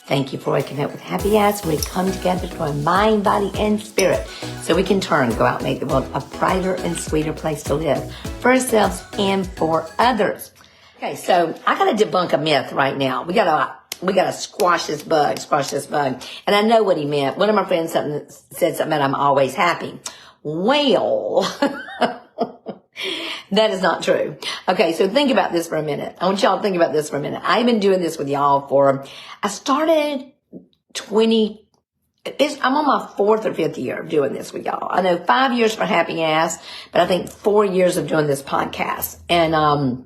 Thank you for waking up with Happy Ass. We come together to our mind, body, and spirit so we can go out and make the world a brighter and sweeter place to live for ourselves and for others. Okay, so I got to debunk a myth right now. We got to squash this bug. And I know what he meant. One of my friends said something about I'm always happy. Well, that is not true. Okay, so think about this for a minute. I want y'all to think about this for a minute. I've been doing this with y'all I started I'm on my 4th or 5th year of doing this with y'all. I know 5 years for Happy Ass, but I think 4 years of doing this podcast. And I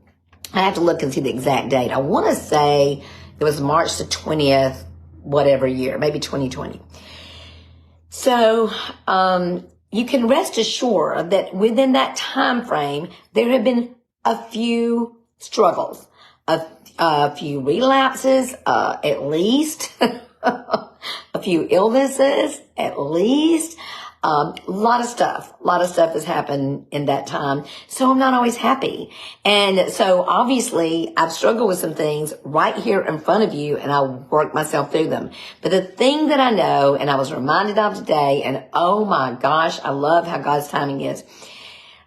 have to look and see the exact date. I want to say it was March the 20th, whatever year, maybe 2020. So, you can rest assured that within that time frame, there have been a few struggles, a few relapses, at least, a few illnesses, at least. A lot of stuff has happened in that time. So I'm not always happy. And so obviously I've struggled with some things right here in front of you, and I'll work myself through them. But the thing that I know, and I was reminded of today, and oh my gosh, I love how God's timing is.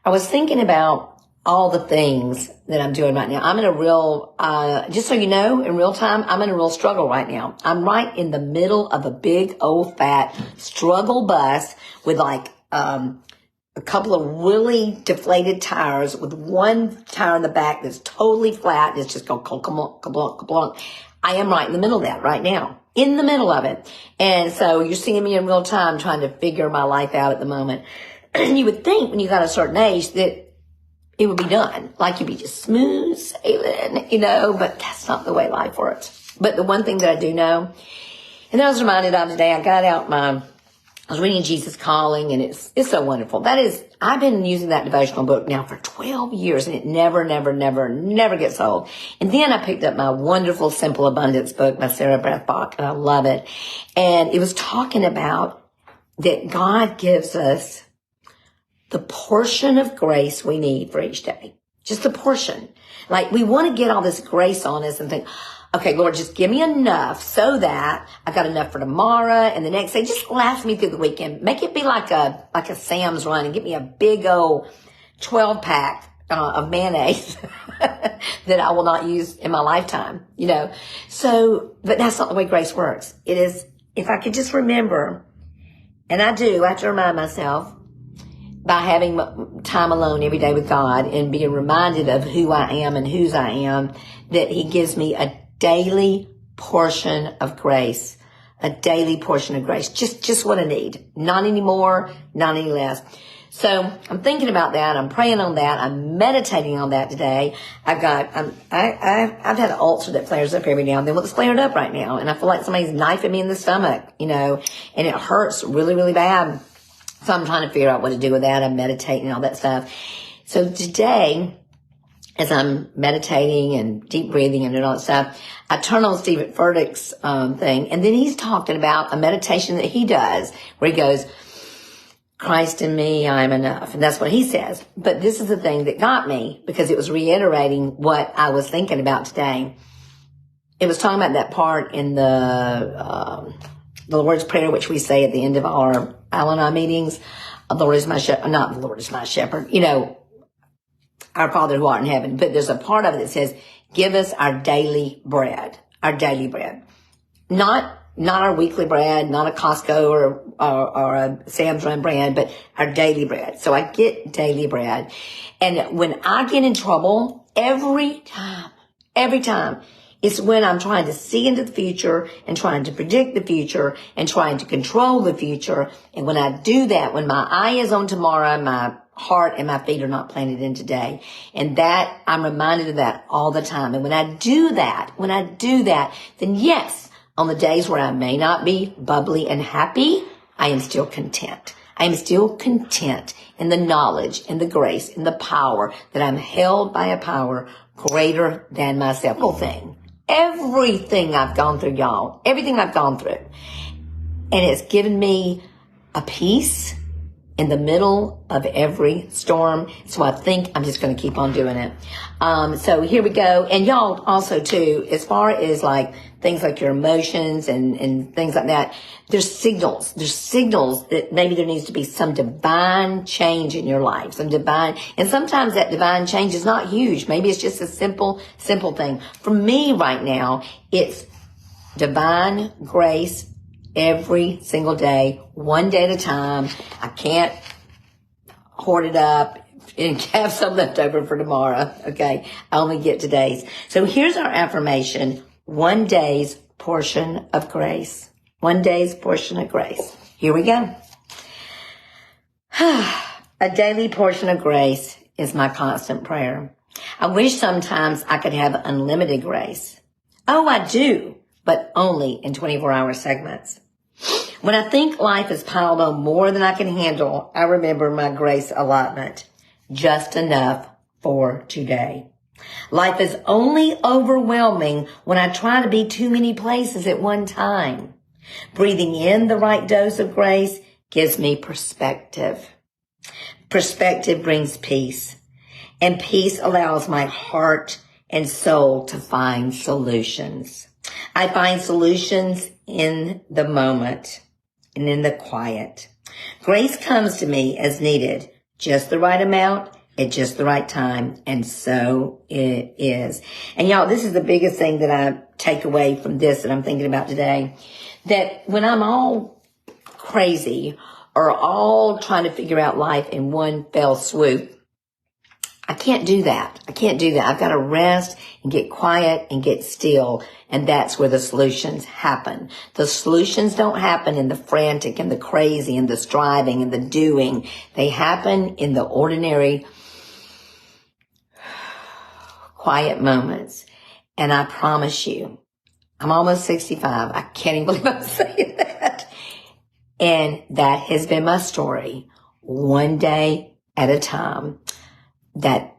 I was thinking about all the things that I'm doing right now. I'm in a real, just so you know, in real time, I'm in a real struggle right now. I'm right in the middle of a big old fat struggle bus with like, a couple of really deflated tires with one tire in the back that's totally flat. And it's just going ka-blunk. I am right in the middle of that right now, in the middle of it. And so you're seeing me in real time trying to figure my life out at the moment. And you would think when you got a certain age that it would be done. Like you'd be just smooth sailing, but that's not the way life works. But the one thing that I do know, and I was reminded of today, I was reading Jesus Calling, and it's so wonderful. I've been using that devotional book now for 12 years, and it never gets old. And then I picked up my wonderful Simple Abundance book by Sarah Beth-Bach, and I love it. And it was talking about that God gives us the portion of grace we need for each day. Just the portion. Like we want to get all this grace on us and think, okay, Lord, just give me enough so that I got enough for tomorrow and the next day. Just last me through the weekend. Make it be like a Sam's Run and get me a big old 12-pack of mayonnaise that I will not use in my lifetime, So, but that's not the way grace works. It is, if I could just remember, and I have to remind myself, by having time alone every day with God and being reminded of who I am and whose I am, that He gives me a daily portion of grace. A daily portion of grace. Just what I need. Not any more, not any less. So I'm thinking about that. I'm praying on that. I'm meditating on that today. I've had an ulcer that flares up every now and then. Well, it's flared up right now, and I feel like somebody's knifing me in the stomach, and it hurts really, really bad. So I'm trying to figure out what to do with that. I'm meditating and all that stuff. So today, as I'm meditating and deep breathing and all that stuff, I turn on Stephen Furtick's thing, and then he's talking about a meditation that he does where he goes, Christ in me, I am enough. And that's what he says. But this is the thing that got me, because it was reiterating what I was thinking about today. It was talking about that part in the Lord's Prayer, which we say at the end of our Al-Anon meetings. The Lord is my shepherd, not the Lord is my shepherd, our Father who art in heaven. But there's a part of it that says, give us our daily bread, Not our weekly bread, not a Costco or a Sam's Run brand, but our daily bread. So I get daily bread. And when I get in trouble, every time, it's when I'm trying to see into the future and trying to predict the future and trying to control the future. And when I do that, when my eye is on tomorrow, my heart and my feet are not planted in today. And that, I'm reminded of that all the time. And when I do that, then yes, on the days where I may not be bubbly and happy, I am still content. I am still content in the knowledge and the grace and the power that I'm held by a power greater than myself. Whole thing. Everything I've gone through, y'all. Everything I've gone through. And it's given me a peace in the middle of every storm. So I think I'm just going to keep on doing it. So here we go. And y'all also too, as far as like things like your emotions and things like that, there's signals that maybe there needs to be some divine change in your life, and sometimes that divine change is not huge. Maybe it's just a simple thing. For me right now, it's divine grace every single day, one day at a time. I can't hoard it up and have some left over for tomorrow. Okay. I only get today's. So here's our affirmation. One day's portion of grace. One day's portion of grace. Here we go. A daily portion of grace is my constant prayer. I wish sometimes I could have unlimited grace. Oh, I do, but only in 24-hour segments. When I think life is piled on more than I can handle, I remember my grace allotment. Just enough for today. Life is only overwhelming when I try to be too many places at one time. Breathing in the right dose of grace gives me perspective. Perspective brings peace, and peace allows my heart and soul to find solutions. I find solutions in the moment and in the quiet. Grace comes to me as needed, just the right amount at just the right time, and so it is. And y'all, this is the biggest thing that I take away from this that I'm thinking about today, that when I'm all crazy or all trying to figure out life in one fell swoop, I can't do that. I've got to rest and get quiet and get still. And that's where the solutions happen. The solutions don't happen in the frantic and the crazy and the striving and the doing. They happen in the ordinary, quiet moments. And I promise you, I'm almost 65. I can't even believe I'm saying that. And that has been my story, one day at a time. That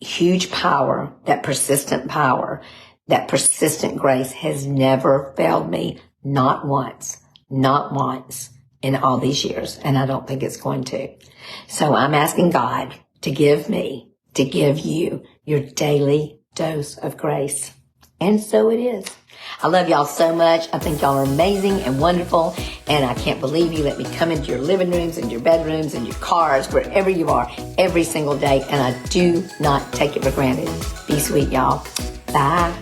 huge power, that persistent grace has never failed me, not once in all these years. And I don't think it's going to. So I'm asking God to give you your daily dose of grace. And so it is. I love y'all so much. I think y'all are amazing and wonderful. And I can't believe you let me come into your living rooms and your bedrooms and your cars, wherever you are, every single day. And I do not take it for granted. Be sweet, y'all. Bye.